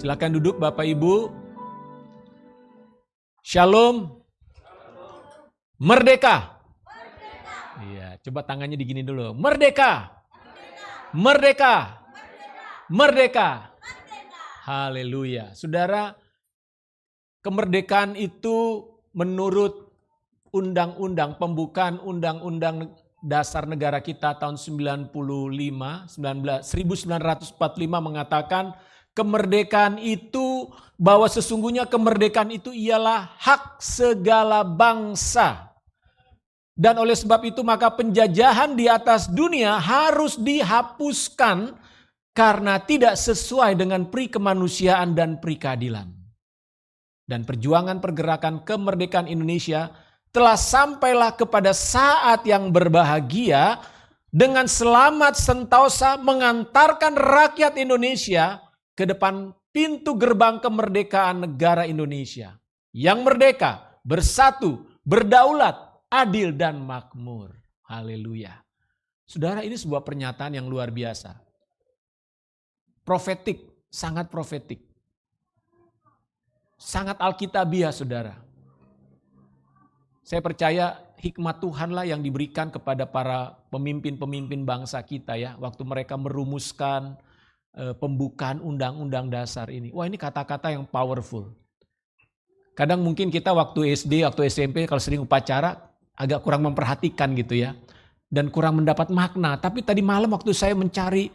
Silakan duduk Bapak Ibu. Shalom. Merdeka. Iya, coba tangannya digini dulu. Merdeka. Merdeka. Merdeka. Haleluya. Saudara, kemerdekaan itu menurut undang-undang pembukaan undang-undang dasar negara kita tahun 1945 mengatakan kemerdekaan itu, bahwa sesungguhnya kemerdekaan itu ialah hak segala bangsa. Dan oleh sebab itu maka penjajahan di atas dunia harus dihapuskan karena tidak sesuai dengan pri kemanusiaan dan pri keadilan. Dan perjuangan pergerakan kemerdekaan Indonesia telah sampailah kepada saat yang berbahagia dengan selamat sentosa mengantarkan rakyat Indonesia ke depan pintu gerbang kemerdekaan negara Indonesia yang merdeka, bersatu, berdaulat, adil dan makmur. Haleluya. Saudara, ini sebuah pernyataan yang luar biasa. Profetik, sangat profetik. Sangat alkitabiah, saudara. Saya percaya hikmat Tuhanlah yang diberikan kepada para pemimpin-pemimpin bangsa kita ya, waktu mereka merumuskan pembukaan undang-undang dasar ini. Wah, ini kata-kata yang powerful. Kadang mungkin kita waktu SD, waktu SMP kalau sering upacara agak kurang memperhatikan gitu ya. Dan kurang mendapat makna. Tapi tadi malam waktu saya mencari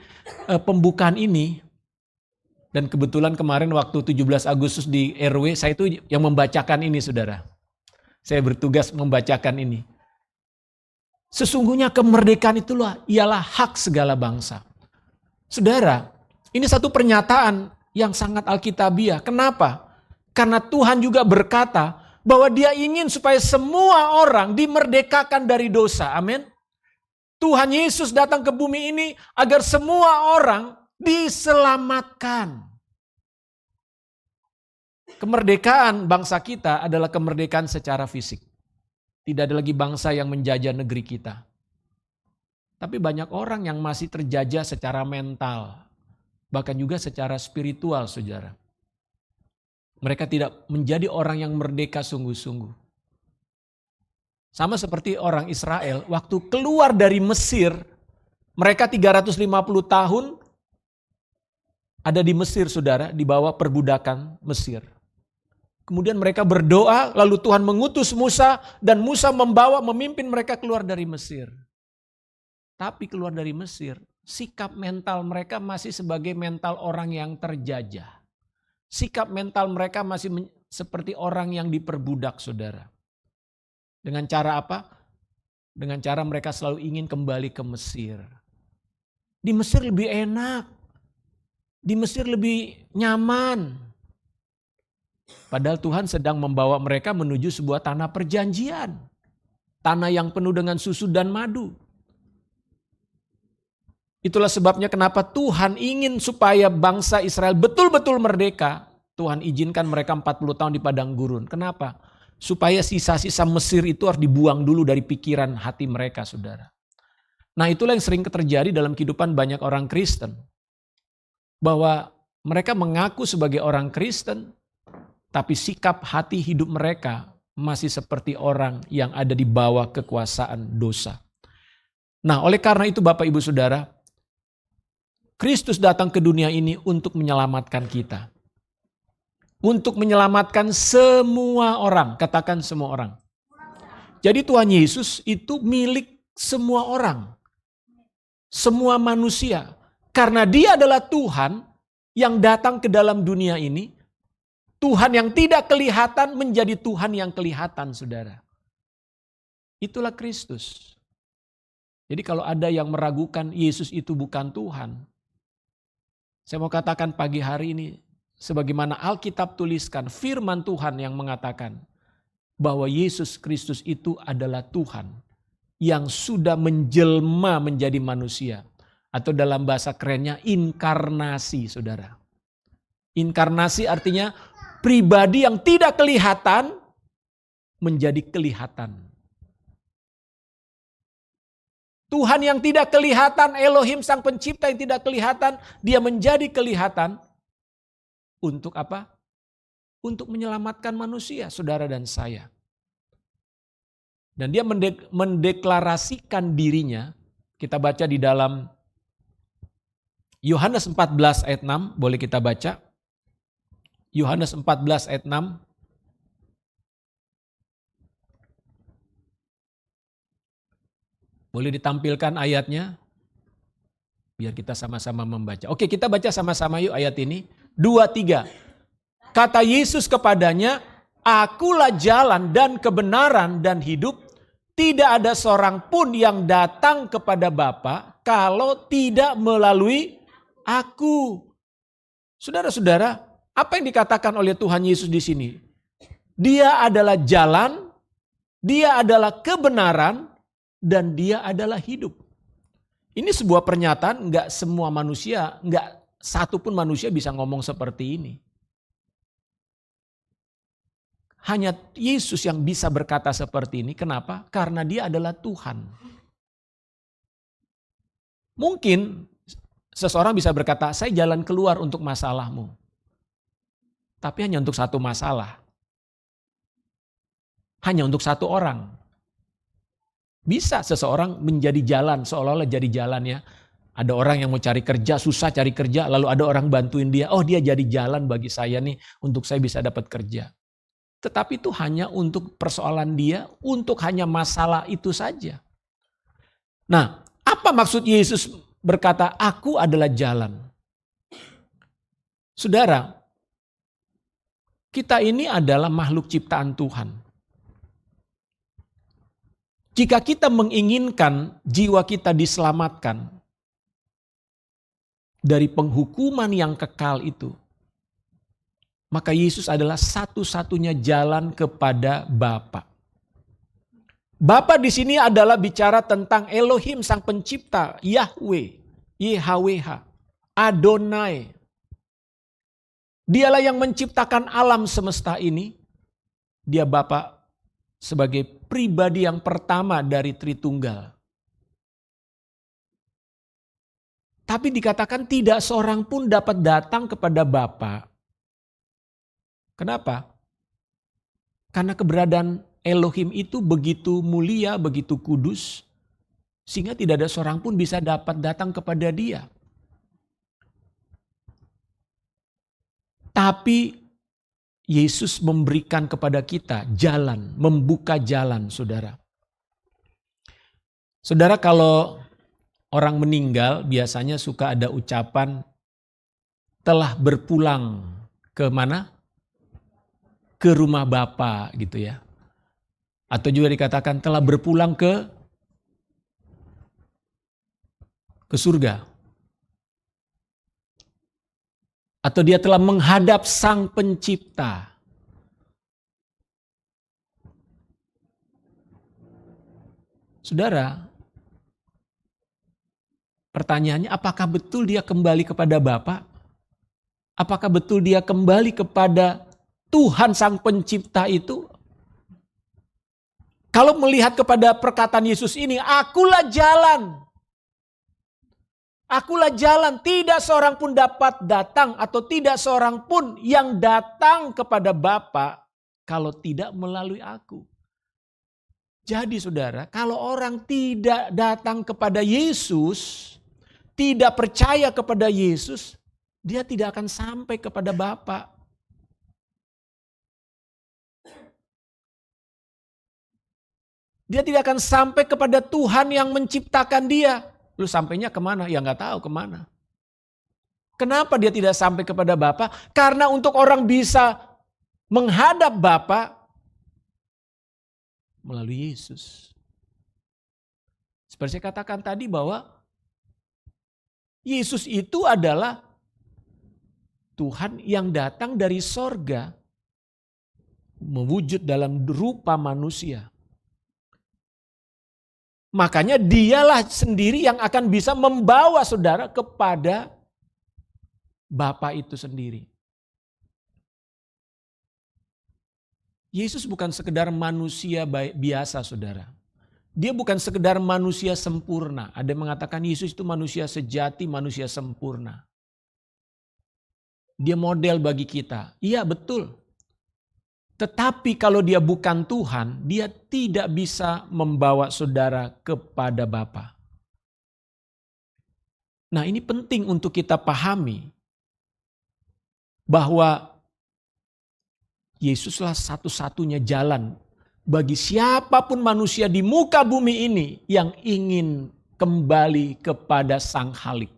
pembukaan ini, dan kebetulan kemarin waktu 17 Agustus di RW, saya itu yang membacakan ini, saudara. Saya bertugas membacakan ini. Sesungguhnya kemerdekaan itulah ialah hak segala bangsa. Saudara, ini satu pernyataan yang sangat alkitabiah. Kenapa? Karena Tuhan juga berkata bahwa Dia ingin supaya semua orang dimerdekakan dari dosa. Amin. Tuhan Yesus datang ke bumi ini agar semua orang diselamatkan. Kemerdekaan bangsa kita adalah kemerdekaan secara fisik. Tidak ada lagi bangsa yang menjajah negeri kita. Tapi banyak orang yang masih terjajah secara mental. Bahkan juga secara spiritual, saudara. Mereka tidak menjadi orang yang merdeka sungguh-sungguh. Sama seperti orang Israel, waktu keluar dari Mesir, mereka 350 tahun ada di Mesir, saudara, di bawah perbudakan Mesir. Kemudian mereka berdoa, lalu Tuhan mengutus Musa, dan Musa memimpin mereka keluar dari Mesir. Tapi keluar dari Mesir, sikap mental mereka masih sebagai mental orang yang terjajah. Sikap mental mereka masih seperti orang yang diperbudak, saudara. Dengan cara apa? Dengan cara mereka selalu ingin kembali ke Mesir. Di Mesir lebih enak. Di Mesir lebih nyaman. Padahal Tuhan sedang membawa mereka menuju sebuah tanah perjanjian. Tanah yang penuh dengan susu dan madu. Itulah sebabnya kenapa Tuhan ingin supaya bangsa Israel betul-betul merdeka. Tuhan izinkan mereka 40 tahun di padang gurun. Kenapa? Supaya sisa-sisa Mesir itu harus dibuang dulu dari pikiran hati mereka, saudara. Nah, itulah yang sering terjadi dalam kehidupan banyak orang Kristen. Bahwa mereka mengaku sebagai orang Kristen, tapi sikap hati hidup mereka masih seperti orang yang ada di bawah kekuasaan dosa. Nah, oleh karena itu Bapak Ibu Saudara, Kristus datang ke dunia ini untuk menyelamatkan kita. Untuk menyelamatkan semua orang, katakan semua orang. Jadi Tuhan Yesus itu milik semua orang. Semua manusia. Karena Dia adalah Tuhan yang datang ke dalam dunia ini. Tuhan yang tidak kelihatan menjadi Tuhan yang kelihatan, saudara. Itulah Kristus. Jadi kalau ada yang meragukan Yesus itu bukan Tuhan, saya mau katakan pagi hari ini, sebagaimana Alkitab tuliskan, firman Tuhan yang mengatakan bahwa Yesus Kristus itu adalah Tuhan yang sudah menjelma menjadi manusia. Atau dalam bahasa kerennya inkarnasi, saudara. Inkarnasi artinya pribadi yang tidak kelihatan menjadi kelihatan. Tuhan yang tidak kelihatan, Elohim sang pencipta yang tidak kelihatan, Dia menjadi kelihatan Untuk apa? Untuk menyelamatkan manusia, saudara dan saya. Dan dia mendeklarasikan dirinya. Kita baca di dalam Yohanes 14 ayat 6, boleh kita baca. Yohanes 14 ayat 6. Boleh ditampilkan ayatnya? Biar kita sama-sama membaca. Oke, kita baca sama-sama yuk ayat ini. 2, 3. Kata Yesus kepadanya, "Akulah jalan dan kebenaran dan hidup. Tidak ada seorang pun yang datang kepada Bapa kalau tidak melalui Aku." Saudara-saudara, apa yang dikatakan oleh Tuhan Yesus di sini? Dia adalah jalan, dia adalah kebenaran, dan dia adalah hidup. Ini sebuah pernyataan, enggak semua manusia, enggak satu pun manusia bisa ngomong seperti ini. Hanya Yesus yang bisa berkata seperti ini. Kenapa? Karena dia adalah Tuhan. Mungkin seseorang bisa berkata, saya jalan keluar untuk masalahmu. Tapi hanya untuk satu masalah. Hanya untuk satu orang. Bisa seseorang menjadi jalan, seolah-olah jadi jalan ya. Ada orang yang mau cari kerja, susah cari kerja, lalu ada orang bantuin dia. Oh, dia jadi jalan bagi saya nih, untuk saya bisa dapat kerja. Tetapi itu hanya untuk persoalan dia, untuk hanya masalah itu saja. Nah, apa maksud Yesus berkata, "Aku adalah jalan"? Saudara, kita ini adalah makhluk ciptaan Tuhan. Jika kita menginginkan jiwa kita diselamatkan dari penghukuman yang kekal itu, maka Yesus adalah satu-satunya jalan kepada Bapa. Bapa di sini adalah bicara tentang Elohim sang pencipta, Yahweh, YHWH, Adonai. Dialah yang menciptakan alam semesta ini. Dia Bapa sebagai pribadi yang pertama dari Tritunggal. Tapi dikatakan tidak seorang pun dapat datang kepada Bapa. Kenapa? Karena keberadaan Elohim itu begitu mulia, begitu kudus, sehingga tidak ada seorang pun bisa dapat datang kepada Dia. Tapi Yesus memberikan kepada kita jalan, membuka jalan, saudara. Saudara, kalau orang meninggal biasanya suka ada ucapan telah berpulang ke mana? Ke rumah Bapa gitu ya. Atau juga dikatakan telah berpulang ke surga. Atau dia telah menghadap Sang Pencipta. Saudara, pertanyaannya apakah betul dia kembali kepada Bapa? Apakah betul dia kembali kepada Tuhan Sang Pencipta itu? Kalau melihat kepada perkataan Yesus ini, "Akulah jalan. Akulah jalan, tidak seorang pun dapat datang atau tidak seorang pun yang datang kepada Bapa kalau tidak melalui Aku." Jadi saudara, kalau orang tidak datang kepada Yesus, tidak percaya kepada Yesus, dia tidak akan sampai kepada Bapa. Dia tidak akan sampai kepada Tuhan yang menciptakan dia. Lu sampainya kemana? Ya nggak tahu kemana. Kenapa dia tidak sampai kepada Bapa? Karena untuk orang bisa menghadap Bapa melalui Yesus. Seperti saya katakan tadi bahwa Yesus itu adalah Tuhan yang datang dari sorga, mewujud dalam rupa manusia. Makanya dialah sendiri yang akan bisa membawa saudara kepada Bapa itu sendiri. Yesus bukan sekedar manusia biasa saudara. Dia bukan sekedar manusia sempurna. Ada yang mengatakan Yesus itu manusia sejati, manusia sempurna. Dia model bagi kita. Iya betul. Tetapi kalau dia bukan Tuhan, dia tidak bisa membawa saudara kepada Bapa. Nah, ini penting untuk kita pahami bahwa Yesuslah satu-satunya jalan bagi siapapun manusia di muka bumi ini yang ingin kembali kepada Sang Khalik.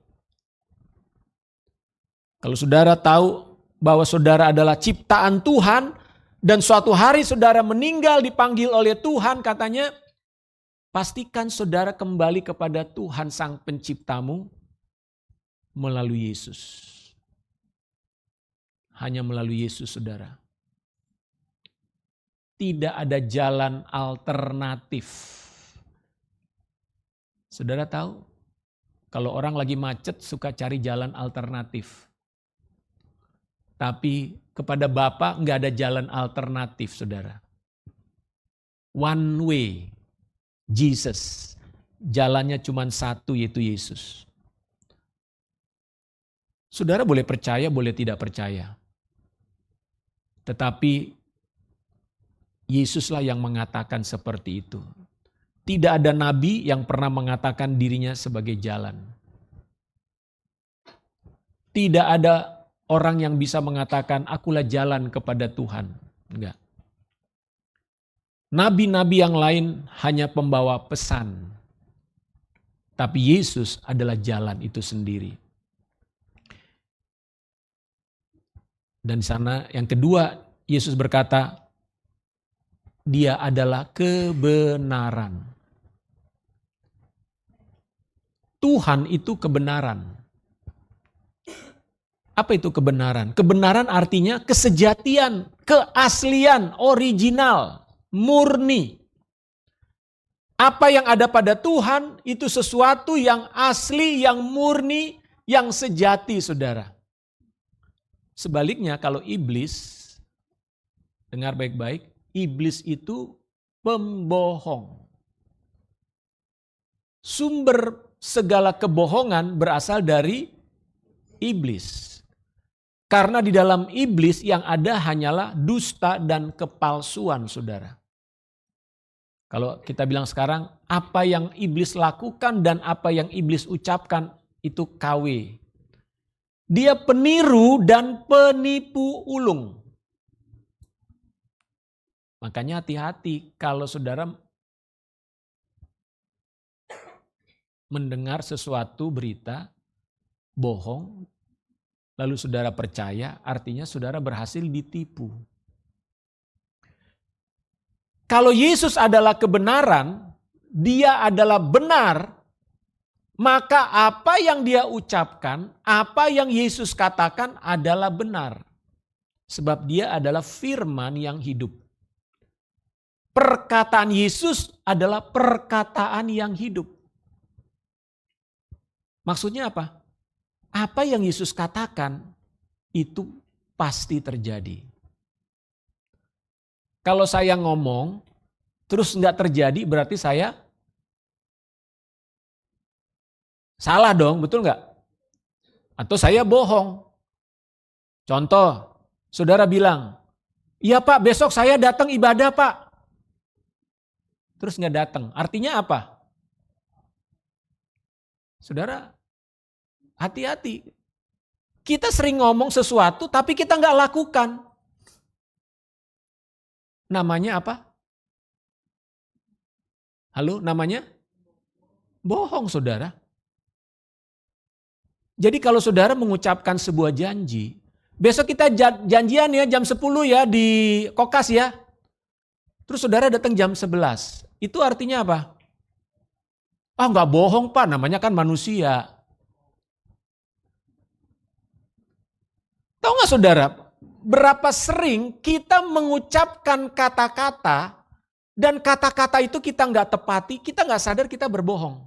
Kalau saudara tahu bahwa saudara adalah ciptaan Tuhan dan suatu hari saudara meninggal dipanggil oleh Tuhan, katanya pastikan saudara kembali kepada Tuhan Sang Penciptamu melalui Yesus. Hanya melalui Yesus, saudara. Tidak ada jalan alternatif. Saudara tahu, kalau orang lagi macet suka cari jalan alternatif. Tapi kepada Bapa nggak ada jalan alternatif, saudara. One way, Jesus. Jalannya cuma satu, yaitu Yesus. Saudara boleh percaya, boleh tidak percaya. Tetapi Yesuslah yang mengatakan seperti itu. Tidak ada nabi yang pernah mengatakan dirinya sebagai jalan. Tidak ada orang yang bisa mengatakan akulah jalan kepada Tuhan. Enggak. Nabi-nabi yang lain hanya pembawa pesan. Tapi Yesus adalah jalan itu sendiri. Dan di sana yang kedua, Yesus berkata, Dia adalah kebenaran. Tuhan itu kebenaran. Apa itu kebenaran? Kebenaran artinya kesejatian, keaslian, original, murni. Apa yang ada pada Tuhan itu sesuatu yang asli, yang murni, yang sejati, saudara. Sebaliknya kalau iblis, dengar baik-baik, iblis itu pembohong. Sumber segala kebohongan berasal dari iblis. Karena di dalam iblis yang ada hanyalah dusta dan kepalsuan, saudara. Kalau kita bilang sekarang, apa yang iblis lakukan dan apa yang iblis ucapkan itu KW. Dia peniru dan penipu ulung. Makanya hati-hati kalau saudara mendengar sesuatu berita bohong, lalu saudara percaya, artinya saudara berhasil ditipu. Kalau Yesus adalah kebenaran, dia adalah benar, maka apa yang dia ucapkan, apa yang Yesus katakan adalah benar. Sebab dia adalah firman yang hidup. Perkataan Yesus adalah perkataan yang hidup. Maksudnya apa? Apa yang Yesus katakan itu pasti terjadi. Kalau saya ngomong terus nggak terjadi berarti saya salah dong, betul nggak? Atau saya bohong. Contoh, saudara bilang, iya Pak besok saya datang ibadah Pak. Terus nggak datang, artinya apa? Saudara, hati-hati. Kita sering ngomong sesuatu tapi kita nggak lakukan. Namanya apa? Halo, namanya? Bohong, saudara. Jadi kalau saudara mengucapkan sebuah janji, besok kita janjian ya jam 10 ya di Kokas ya. Terus saudara datang jam 11. Itu artinya apa? Ah nggak bohong Pak, namanya kan manusia. Tahu nggak saudara, berapa sering kita mengucapkan kata-kata dan kata-kata itu kita nggak tepati, kita nggak sadar kita berbohong.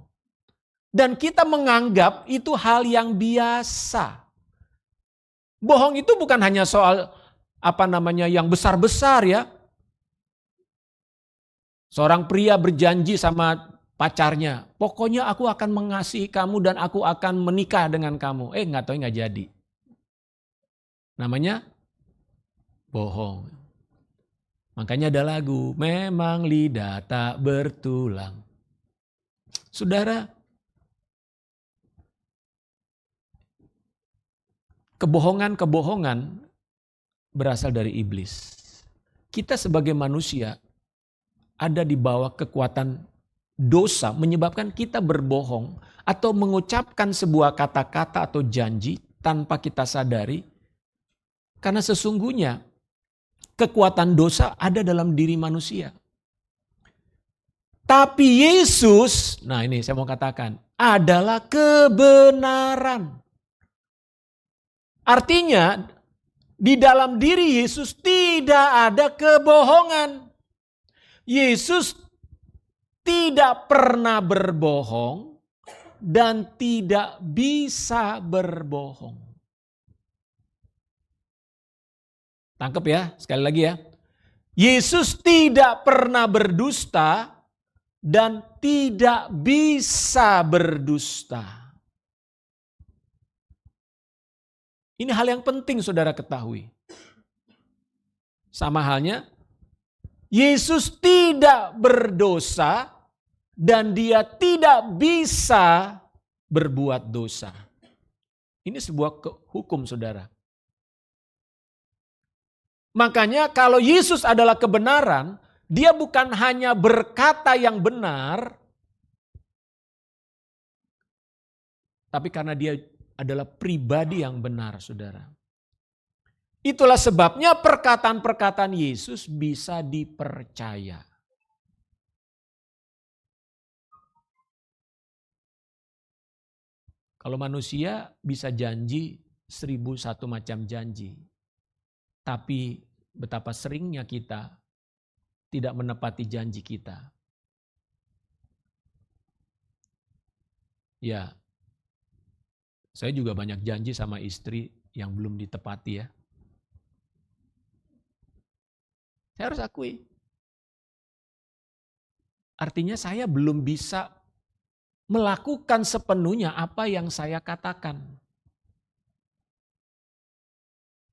Dan kita menganggap itu hal yang biasa. Bohong itu bukan hanya soal yang besar-besar ya. Seorang pria berjanji sama pacarnya, pokoknya aku akan mengasihi kamu dan aku akan menikah dengan kamu. Nggak tahu nggak jadi. Namanya bohong. Makanya ada lagu, memang lidah tak bertulang. Saudara, kebohongan-kebohongan berasal dari iblis. Kita sebagai manusia ada di bawah kekuatan dosa menyebabkan kita berbohong atau mengucapkan sebuah kata-kata atau janji tanpa kita sadari. Karena sesungguhnya kekuatan dosa ada dalam diri manusia. Tapi Yesus, nah ini saya mau katakan, adalah kebenaran. Artinya di dalam diri Yesus tidak ada kebohongan. Yesus tidak pernah berbohong dan tidak bisa berbohong. Tangkap ya, sekali lagi ya. Yesus tidak pernah berdusta dan tidak bisa berdusta. Ini hal yang penting saudara ketahui. Sama halnya, Yesus tidak berdosa dan dia tidak bisa berbuat dosa. Ini sebuah hukum saudara. Makanya kalau Yesus adalah kebenaran, dia bukan hanya berkata yang benar, tapi karena dia adalah pribadi yang benar, saudara. Itulah sebabnya perkataan-perkataan Yesus bisa dipercaya. Kalau manusia bisa janji 1001 macam janji. Tapi betapa seringnya kita tidak menepati janji kita. Ya, saya juga banyak janji sama istri yang belum ditepati ya. Saya harus akui. Artinya saya belum bisa melakukan sepenuhnya apa yang saya katakan.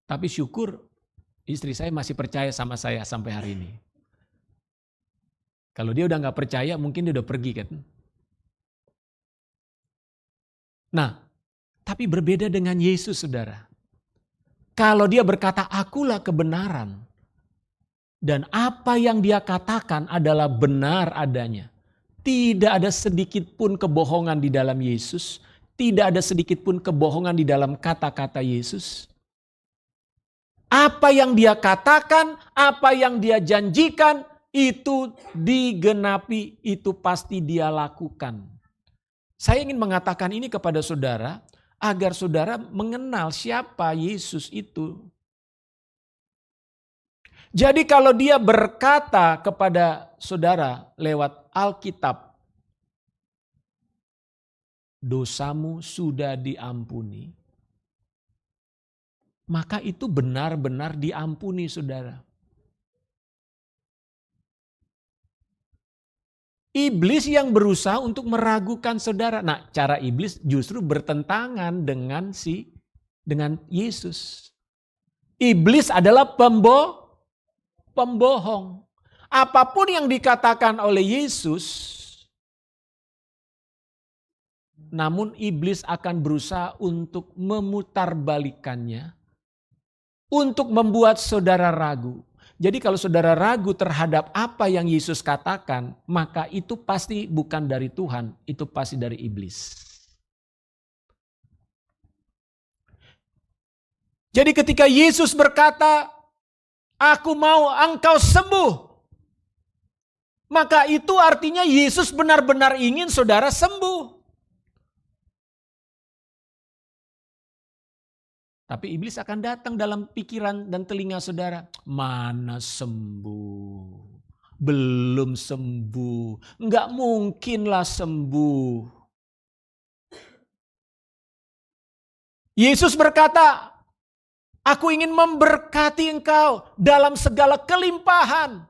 Tapi syukur istri saya masih percaya sama saya sampai hari ini. Kalau dia udah gak percaya mungkin dia udah pergi kan. Nah, tapi berbeda dengan Yesus saudara. Kalau dia berkata akulah kebenaran. Dan apa yang dia katakan adalah benar adanya. Tidak ada sedikit pun kebohongan di dalam Yesus. Tidak ada sedikit pun kebohongan di dalam kata-kata Yesus. Apa yang dia katakan, apa yang dia janjikan, itu digenapi, itu pasti dia lakukan. Saya ingin mengatakan ini kepada saudara, agar saudara mengenal siapa Yesus itu. Jadi kalau dia berkata kepada saudara lewat Alkitab, dosamu sudah diampuni, maka itu benar-benar diampuni saudara. Iblis yang berusaha untuk meragukan saudara. Nah, cara iblis justru bertentangan dengan Yesus. Iblis adalah pembohong. Apapun yang dikatakan oleh Yesus, namun iblis akan berusaha untuk memutarbalikannya, untuk membuat saudara ragu. Jadi kalau saudara ragu terhadap apa yang Yesus katakan, maka itu pasti bukan dari Tuhan, itu pasti dari iblis. Jadi ketika Yesus berkata, aku mau engkau sembuh, maka itu artinya Yesus benar-benar ingin saudara sembuh. Tapi iblis akan datang dalam pikiran dan telinga saudara. Mana sembuh? Belum sembuh. Enggak mungkinlah sembuh. Yesus berkata, aku ingin memberkati engkau dalam segala kelimpahan.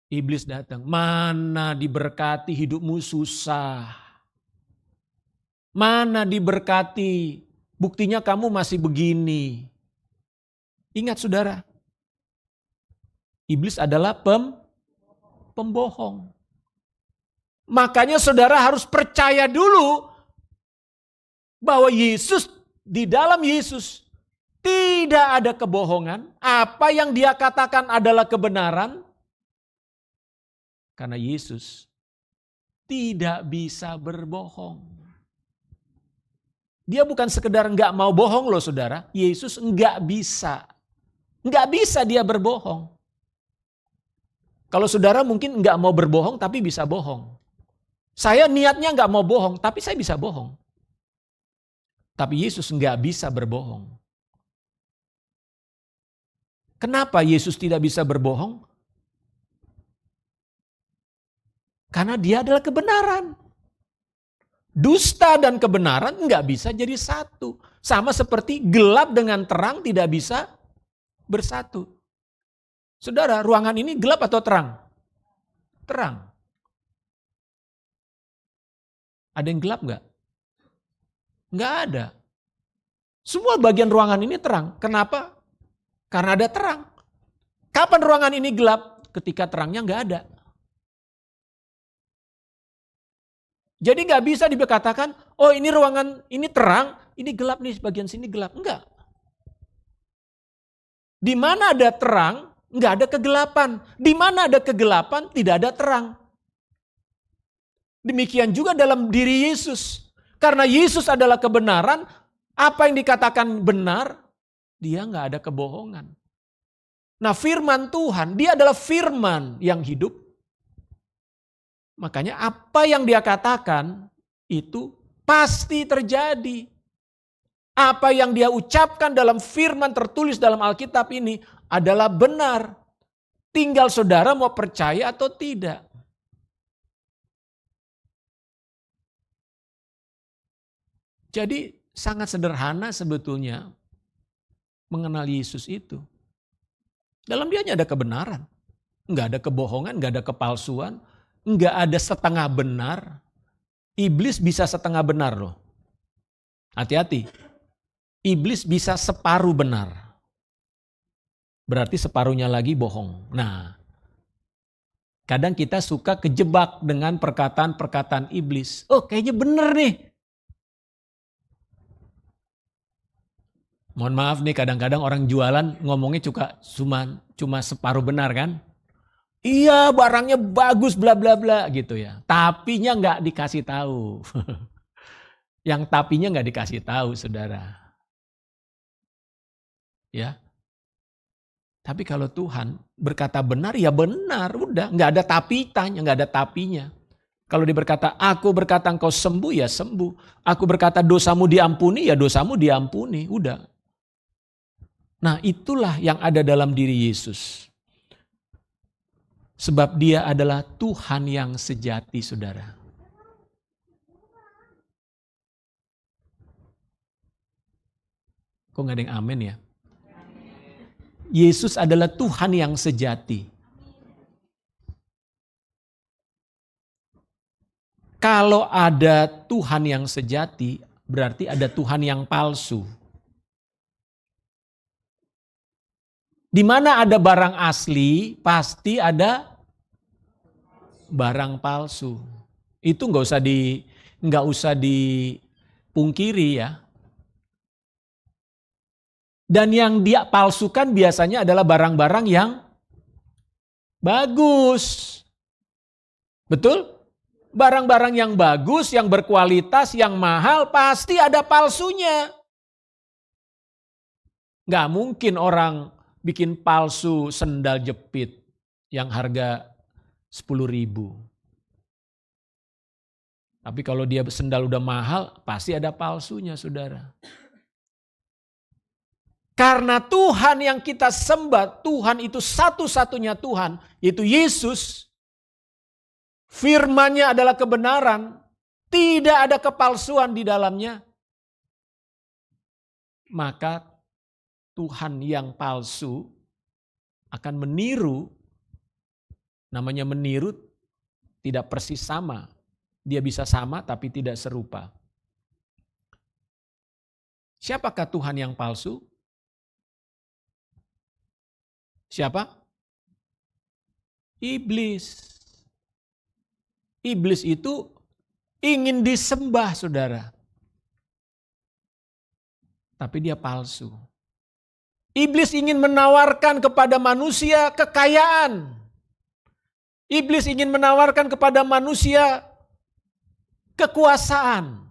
Iblis datang, mana diberkati hidupmu susah. Mana diberkati Buktinya kamu masih begini. Ingat saudara, iblis adalah pembohong. Makanya saudara harus percaya dulu bahwa Yesus, di dalam Yesus tidak ada kebohongan. Apa yang dia katakan adalah kebenaran. Karena Yesus tidak bisa berbohong. Dia bukan sekedar enggak mau bohong loh saudara. Yesus enggak bisa. Enggak bisa dia berbohong. Kalau saudara mungkin enggak mau berbohong tapi bisa bohong. Saya niatnya enggak mau bohong tapi saya bisa bohong. Tapi Yesus enggak bisa berbohong. Kenapa Yesus tidak bisa berbohong? Karena dia adalah kebenaran. Dusta dan kebenaran enggak bisa jadi satu. Sama seperti gelap dengan terang tidak bisa bersatu. Saudara, ruangan ini gelap atau terang? Terang. Ada yang gelap enggak? Enggak ada. Semua bagian ruangan ini terang. Kenapa? Karena ada terang. Kapan ruangan ini gelap? Ketika terangnya enggak ada. Jadi nggak bisa dikatakan, oh ini ruangan ini terang, ini gelap nih, bagian sini gelap. Enggak. Di mana ada terang, nggak ada kegelapan. Di mana ada kegelapan, tidak ada terang. Demikian juga dalam diri Yesus. Karena Yesus adalah kebenaran, apa yang dikatakan benar, dia nggak ada kebohongan. Nah firman Tuhan, dia adalah firman yang hidup. Makanya apa yang dia katakan itu pasti terjadi. Apa yang dia ucapkan dalam firman tertulis dalam Alkitab ini adalah benar. Tinggal saudara mau percaya atau tidak. Jadi sangat sederhana sebetulnya mengenal Yesus itu. Dalam dia ada kebenaran. Enggak ada kebohongan, enggak ada kepalsuan. Enggak ada setengah benar. Iblis bisa setengah benar loh. Hati-hati. Iblis bisa separuh benar. Berarti separuhnya lagi bohong. Nah, kadang kita suka kejebak dengan perkataan-perkataan iblis. Oh kayaknya bener nih. Mohon maaf nih kadang-kadang orang jualan ngomongnya cuma separuh benar kan. Iya barangnya bagus bla bla bla gitu ya. Tapinya nggak dikasih tahu. Yang tapinya nggak dikasih tahu saudara. Ya. Tapi kalau Tuhan berkata benar ya benar. Udah nggak ada tapitanya, nggak ada tapinya. Kalau dia berkata aku berkata engkau sembuh ya sembuh. Aku berkata dosamu diampuni ya dosamu diampuni. Udah. Nah itulah yang ada dalam diri Yesus. Sebab dia adalah Tuhan yang sejati, saudara. Kok gak ada yang amin ya? Yesus adalah Tuhan yang sejati. Kalau ada Tuhan yang sejati, berarti ada Tuhan yang palsu. Di mana ada barang asli, pasti ada barang palsu. Itu nggak usah dipungkiri ya. Dan yang dia palsukan biasanya adalah barang-barang yang bagus. Betul? Barang-barang yang bagus, yang berkualitas, yang mahal pasti ada palsunya. Nggak mungkin orang bikin palsu sendal jepit yang harga 10.000. Tapi kalau dia sendal udah mahal, pasti ada palsunya saudara. Karena Tuhan yang kita sembah, Tuhan itu satu-satunya Tuhan, yaitu Yesus. Firman-Nya adalah kebenaran, tidak ada kepalsuan di dalamnya. Maka Tuhan yang palsu akan meniru, namanya meniru tidak persis sama. Dia bisa sama tapi tidak serupa. Siapakah Tuhan yang palsu? Siapa? Iblis. Iblis itu ingin disembah, saudara. Tapi dia palsu. Iblis ingin menawarkan kepada manusia kekayaan. Iblis ingin menawarkan kepada manusia kekuasaan.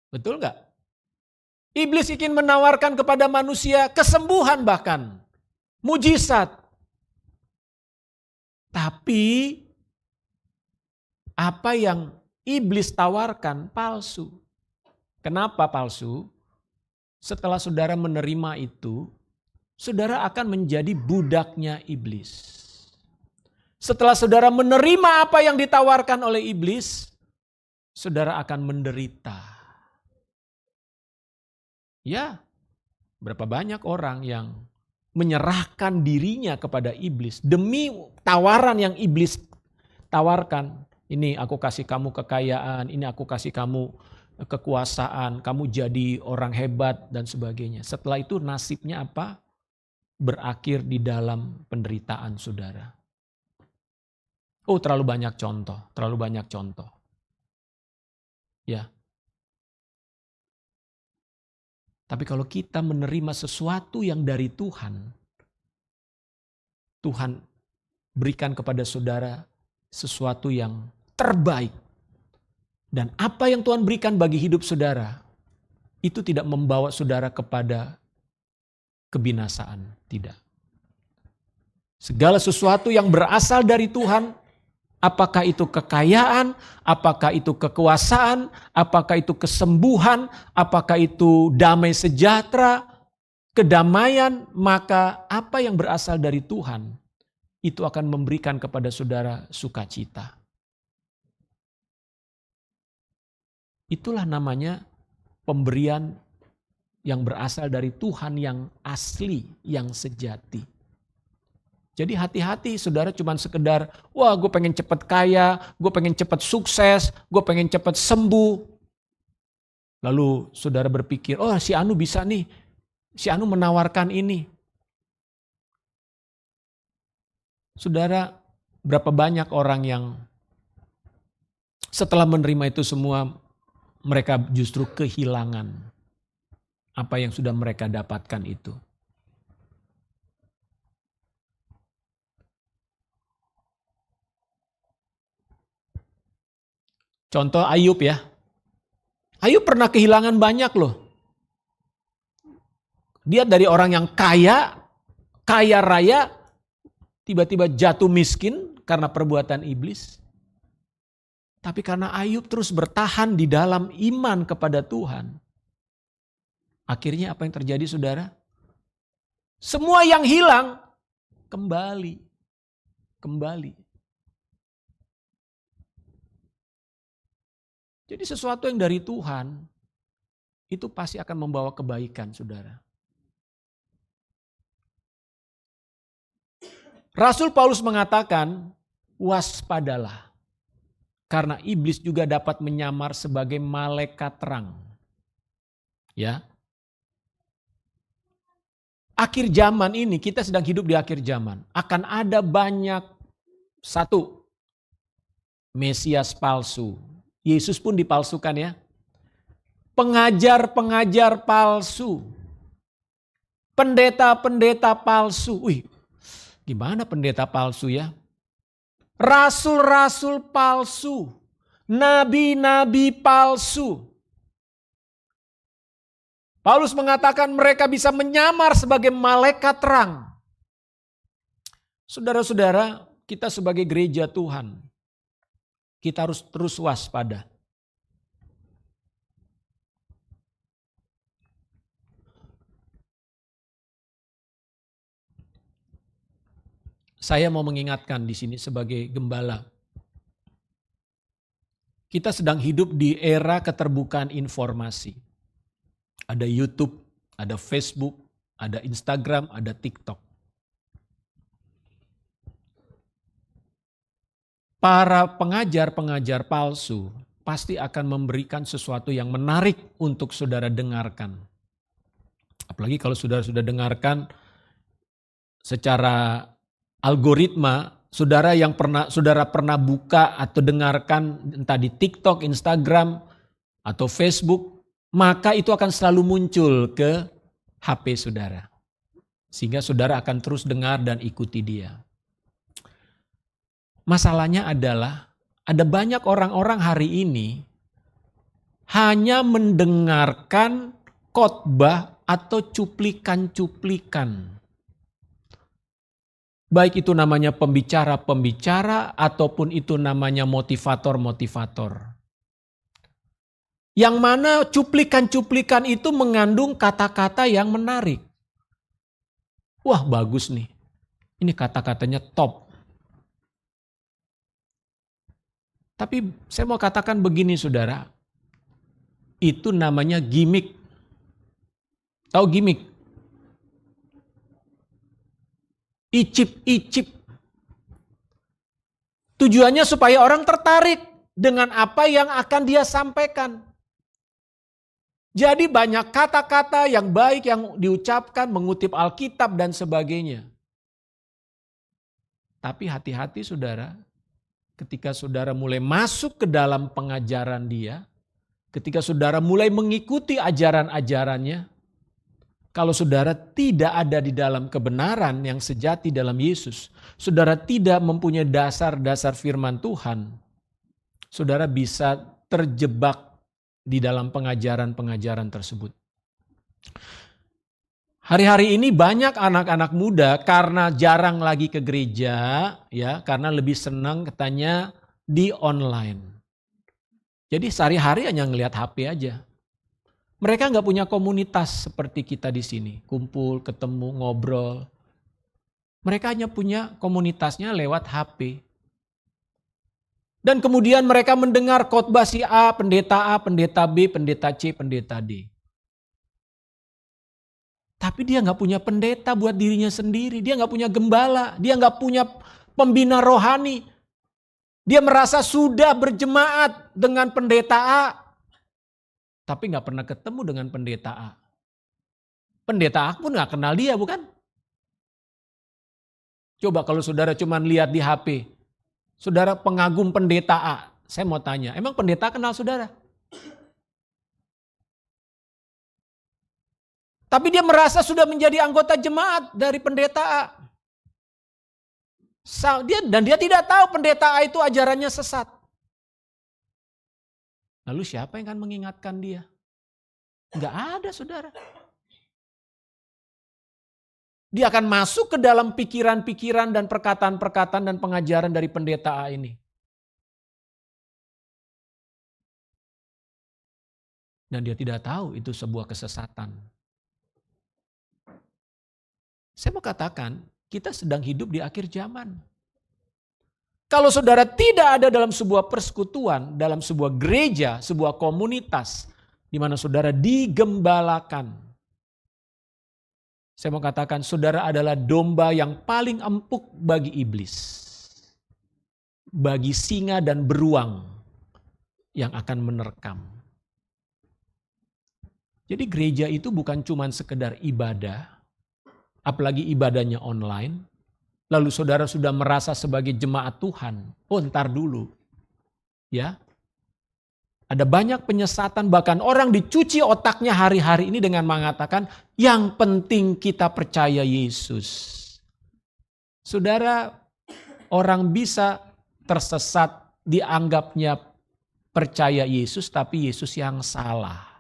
Betul nggak? Iblis ingin menawarkan kepada manusia kesembuhan bahkan. Mujizat. Tapi apa yang iblis tawarkan palsu. Kenapa palsu? Setelah saudara menerima itu, saudara akan menjadi budaknya iblis. Setelah saudara menerima apa yang ditawarkan oleh iblis, saudara akan menderita. Ya, berapa banyak orang yang menyerahkan dirinya kepada iblis demi tawaran yang iblis tawarkan. Ini aku kasih kamu kekayaan, ini aku kasih kamu kekuasaan, kamu jadi orang hebat dan sebagainya. Setelah itu nasibnya apa? Berakhir di dalam penderitaan, saudara. Oh, terlalu banyak contoh. Ya. Tapi kalau kita menerima sesuatu yang dari Tuhan, Tuhan berikan kepada saudara sesuatu yang terbaik. Dan apa yang Tuhan berikan bagi hidup saudara, itu tidak membawa saudara kepada kebinasaan. Tidak. Segala sesuatu yang berasal dari Tuhan, apakah itu kekayaan, apakah itu kekuasaan, apakah itu kesembuhan, apakah itu damai sejahtera, kedamaian, maka apa yang berasal dari Tuhan, itu akan memberikan kepada saudara sukacita. Itulah namanya pemberian yang berasal dari Tuhan yang asli, yang sejati. Jadi hati-hati, saudara cuma sekedar, wah gue pengen cepat kaya, gue pengen cepat sukses, gue pengen cepat sembuh. Lalu saudara berpikir, oh si Anu bisa nih, si Anu menawarkan ini. Saudara, berapa banyak orang yang setelah menerima itu semua, mereka justru kehilangan apa yang sudah mereka dapatkan itu. Contoh Ayub ya. Ayub pernah kehilangan banyak loh. Dia dari orang yang kaya raya, tiba-tiba jatuh miskin karena perbuatan iblis. Tapi karena Ayub terus bertahan di dalam iman kepada Tuhan. Akhirnya apa yang terjadi, saudara? Semua yang hilang kembali. Jadi sesuatu yang dari Tuhan itu pasti akan membawa kebaikan, saudara. Rasul Paulus mengatakan, waspadalah. Karena iblis juga dapat menyamar sebagai malaikat terang. Ya. Akhir zaman ini, kita sedang hidup di akhir zaman. Akan ada banyak, satu, Mesias palsu. Yesus pun dipalsukan ya. Pengajar-pengajar palsu. Pendeta-pendeta palsu. Wih, gimana pendeta palsu ya? Rasul-rasul palsu, nabi-nabi palsu. Paulus mengatakan mereka bisa menyamar sebagai malaikat terang. Saudara-saudara, kita sebagai gereja Tuhan, kita harus terus waspada. Saya mau mengingatkan di sini sebagai gembala. Kita sedang hidup di era keterbukaan informasi. Ada YouTube, ada Facebook, ada Instagram, ada TikTok. Para pengajar-pengajar palsu pasti akan memberikan sesuatu yang menarik untuk saudara dengarkan. Apalagi kalau sudah dengarkan secara algoritma, saudara pernah buka atau dengarkan entah di TikTok, Instagram, atau Facebook, maka itu akan selalu muncul ke HP saudara. Sehingga saudara akan terus dengar dan ikuti dia. Masalahnya adalah ada banyak orang-orang hari ini hanya mendengarkan khotbah atau cuplikan-cuplikan. Baik itu namanya pembicara-pembicara ataupun itu namanya motivator-motivator. Yang mana cuplikan-cuplikan itu mengandung kata-kata yang menarik. Wah, bagus nih. Ini kata-katanya top. Tapi saya mau katakan begini saudara. Itu namanya gimmick. Tahu gimmick? Icip-icip. Tujuannya supaya orang tertarik dengan apa yang akan dia sampaikan. Jadi banyak kata-kata yang baik yang diucapkan, mengutip Alkitab dan sebagainya. Tapi hati-hati saudara, ketika saudara mulai masuk ke dalam pengajaran dia, ketika saudara mulai mengikuti ajaran-ajarannya, kalau saudara tidak ada di dalam kebenaran yang sejati dalam Yesus, saudara tidak mempunyai dasar-dasar firman Tuhan, saudara bisa terjebak di dalam pengajaran-pengajaran tersebut. Hari-hari ini banyak anak-anak muda karena jarang lagi ke gereja, ya, karena lebih senang katanya di online. Jadi sehari-hari hanya ngelihat HP aja. Mereka nggak punya komunitas seperti kita di sini, kumpul, ketemu, ngobrol. Mereka hanya punya komunitasnya lewat HP. Dan kemudian mereka mendengar khotbah si A, pendeta B, pendeta C, pendeta D. Tapi dia nggak punya pendeta buat dirinya sendiri. Dia nggak punya gembala. Dia nggak punya pembina rohani. Dia merasa sudah berjemaat dengan pendeta A. Tapi nggak pernah ketemu dengan pendeta A. Pendeta A pun nggak kenal dia, bukan? Coba kalau saudara cuma lihat di HP. Saudara pengagum pendeta A. Saya mau tanya, emang pendeta kenal saudara? Tapi dia merasa sudah menjadi anggota jemaat dari pendeta A. Dan dia tidak tahu pendeta A itu ajarannya sesat. Lalu siapa yang akan mengingatkan dia? Enggak ada saudara. Dia akan masuk ke dalam pikiran-pikiran dan perkataan-perkataan dan pengajaran dari pendeta A ini. Dan dia tidak tahu itu sebuah kesesatan. Saya mau katakan, kita sedang hidup di akhir zaman. Kalau saudara tidak ada dalam sebuah persekutuan, dalam sebuah gereja, sebuah komunitas, di mana saudara digembalakan. Saya mau katakan saudara adalah domba yang paling empuk bagi iblis. Bagi singa dan beruang yang akan menerkam. Jadi gereja itu bukan cuma sekedar ibadah, apalagi ibadahnya online. Lalu saudara sudah merasa sebagai jemaat Tuhan. Oh, ntar dulu. Ya. Ada banyak penyesatan, bahkan orang dicuci otaknya hari-hari ini dengan mengatakan, yang penting kita percaya Yesus. Saudara, orang bisa tersesat dianggapnya percaya Yesus, tapi Yesus yang salah.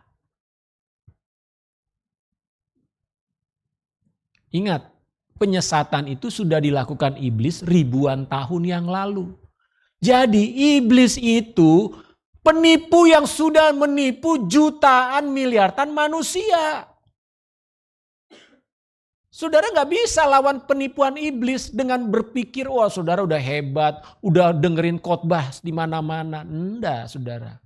Ingat, penyesatan itu sudah dilakukan iblis ribuan tahun yang lalu. Jadi iblis itu penipu yang sudah menipu jutaan miliaran manusia. Saudara gak bisa lawan penipuan iblis dengan berpikir, wah saudara udah hebat, udah dengerin khotbah di mana-mana. Enggak saudara.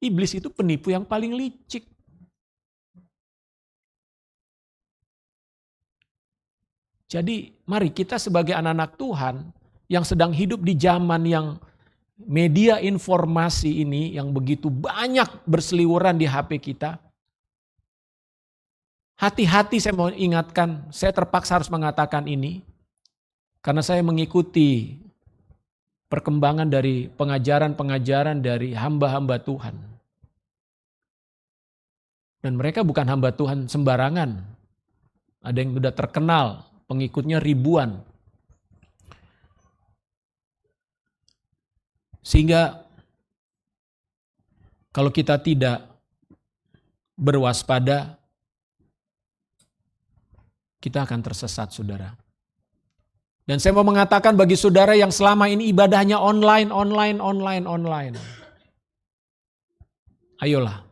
Iblis itu penipu yang paling licik. Jadi mari kita sebagai anak-anak Tuhan yang sedang hidup di zaman yang media informasi ini yang begitu banyak berseliweran di HP kita. Hati-hati, saya mau ingatkan, saya terpaksa harus mengatakan ini. Karena saya mengikuti perkembangan dari pengajaran-pengajaran dari hamba-hamba Tuhan. Dan mereka bukan hamba Tuhan sembarangan. Ada yang sudah terkenal, pengikutnya ribuan. Sehingga kalau kita tidak berwaspada, kita akan tersesat, saudara. Dan saya mau mengatakan bagi saudara yang selama ini ibadahnya online. Ayolah,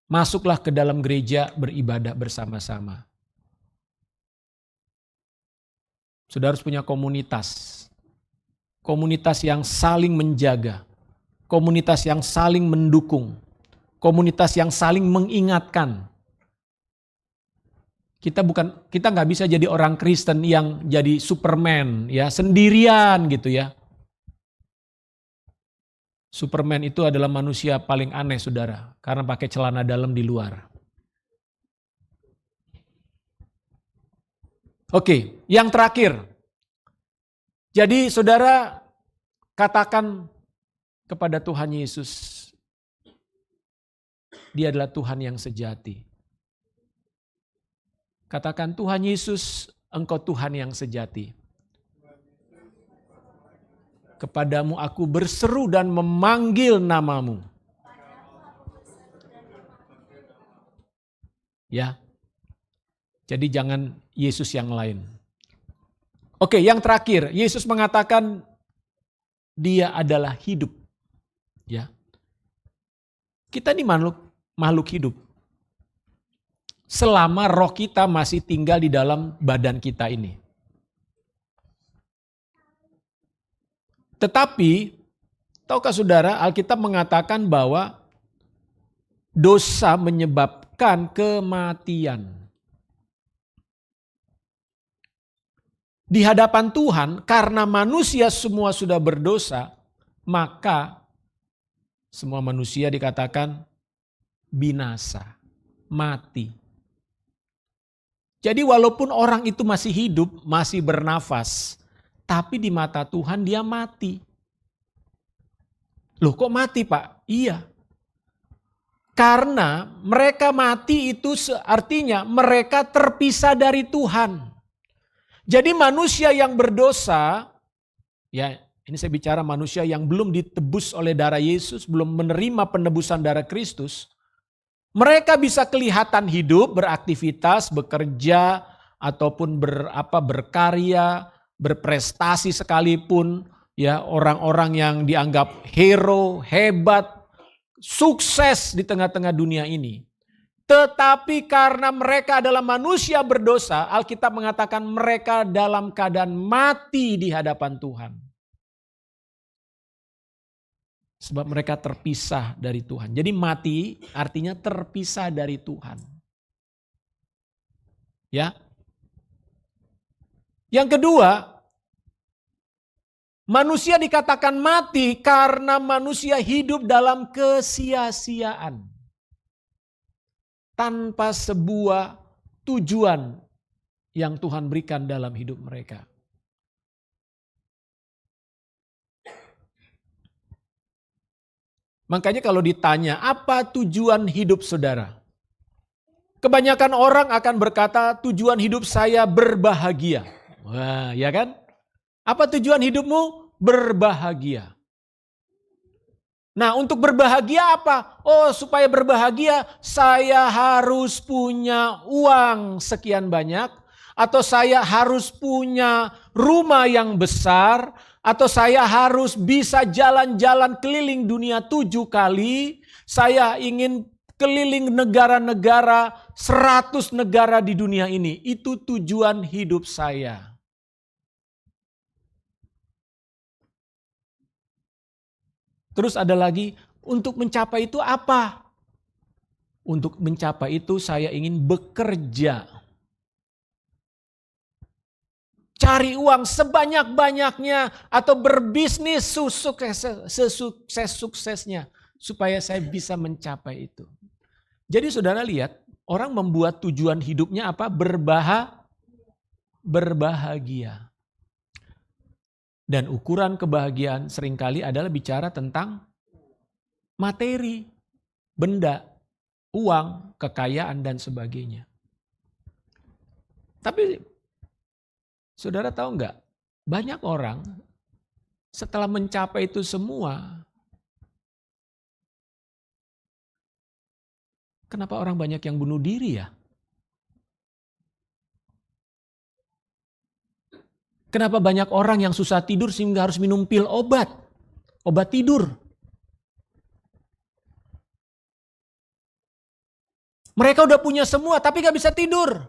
masuklah ke dalam gereja beribadah bersama-sama. Saudara harus punya komunitas. Komunitas yang saling menjaga. Komunitas yang saling mendukung. Komunitas yang saling mengingatkan. Kita nggak bisa jadi orang Kristen yang jadi Superman ya, sendirian gitu ya. Superman itu adalah manusia paling aneh, saudara, karena pakai celana dalam di luar. Oke, yang terakhir. Jadi saudara katakan kepada Tuhan Yesus, Dia adalah Tuhan yang sejati. Katakan, Tuhan Yesus, Engkau Tuhan yang sejati. Kepadamu aku berseru dan memanggil namamu. Ya. Jadi jangan Yesus yang lain. Oke, yang terakhir, Yesus mengatakan Dia adalah hidup. Ya. Kita ini makhluk hidup. Selama roh kita masih tinggal di dalam badan kita ini. Tetapi, tahukah saudara, Alkitab mengatakan bahwa dosa menyebabkan kematian. Di hadapan Tuhan, karena manusia semua sudah berdosa, maka semua manusia dikatakan binasa, mati. Jadi walaupun orang itu masih hidup, masih bernafas, tapi di mata Tuhan dia mati. Loh kok mati, Pak? Iya. Karena mereka mati itu artinya mereka terpisah dari Tuhan. Jadi manusia yang berdosa, ya ini saya bicara manusia yang belum ditebus oleh darah Yesus, belum menerima penebusan darah Kristus. Mereka bisa kelihatan hidup, beraktivitas, bekerja, ataupun berkarya, berprestasi sekalipun. Ya, orang-orang yang dianggap hero, hebat, sukses di tengah-tengah dunia ini. Tetapi karena mereka adalah manusia berdosa, Alkitab mengatakan mereka dalam keadaan mati di hadapan Tuhan. Sebab mereka terpisah dari Tuhan. Jadi mati artinya terpisah dari Tuhan. Ya. Yang kedua, manusia dikatakan mati karena manusia hidup dalam kesia-siaan. Tanpa sebuah tujuan yang Tuhan berikan dalam hidup mereka. Makanya kalau ditanya, apa tujuan hidup saudara? Kebanyakan orang akan berkata, tujuan hidup saya berbahagia. Wah, ya kan? Apa tujuan hidupmu? Berbahagia. Nah, untuk berbahagia apa? Oh, supaya berbahagia saya harus punya uang sekian banyak. Atau saya harus punya rumah yang besar. Atau saya harus bisa jalan-jalan keliling dunia 7 kali. Saya ingin keliling negara-negara, 100 negara di dunia ini. Itu tujuan hidup saya. Terus ada lagi, untuk mencapai itu apa? Untuk mencapai itu saya ingin bekerja. Cari uang sebanyak-banyaknya atau berbisnis sesukses-suksesnya supaya saya bisa mencapai itu. Jadi saudara lihat, Orang membuat tujuan hidupnya apa? Berbahagia. Dan ukuran kebahagiaan seringkali adalah bicara tentang materi, benda, uang, kekayaan, dan sebagainya. Tapi saudara tahu nggak? Banyak orang setelah mencapai itu semua, kenapa orang banyak yang bunuh diri ya? Kenapa banyak orang yang susah tidur sehingga harus minum pil obat tidur? Mereka udah punya semua tapi gak bisa tidur.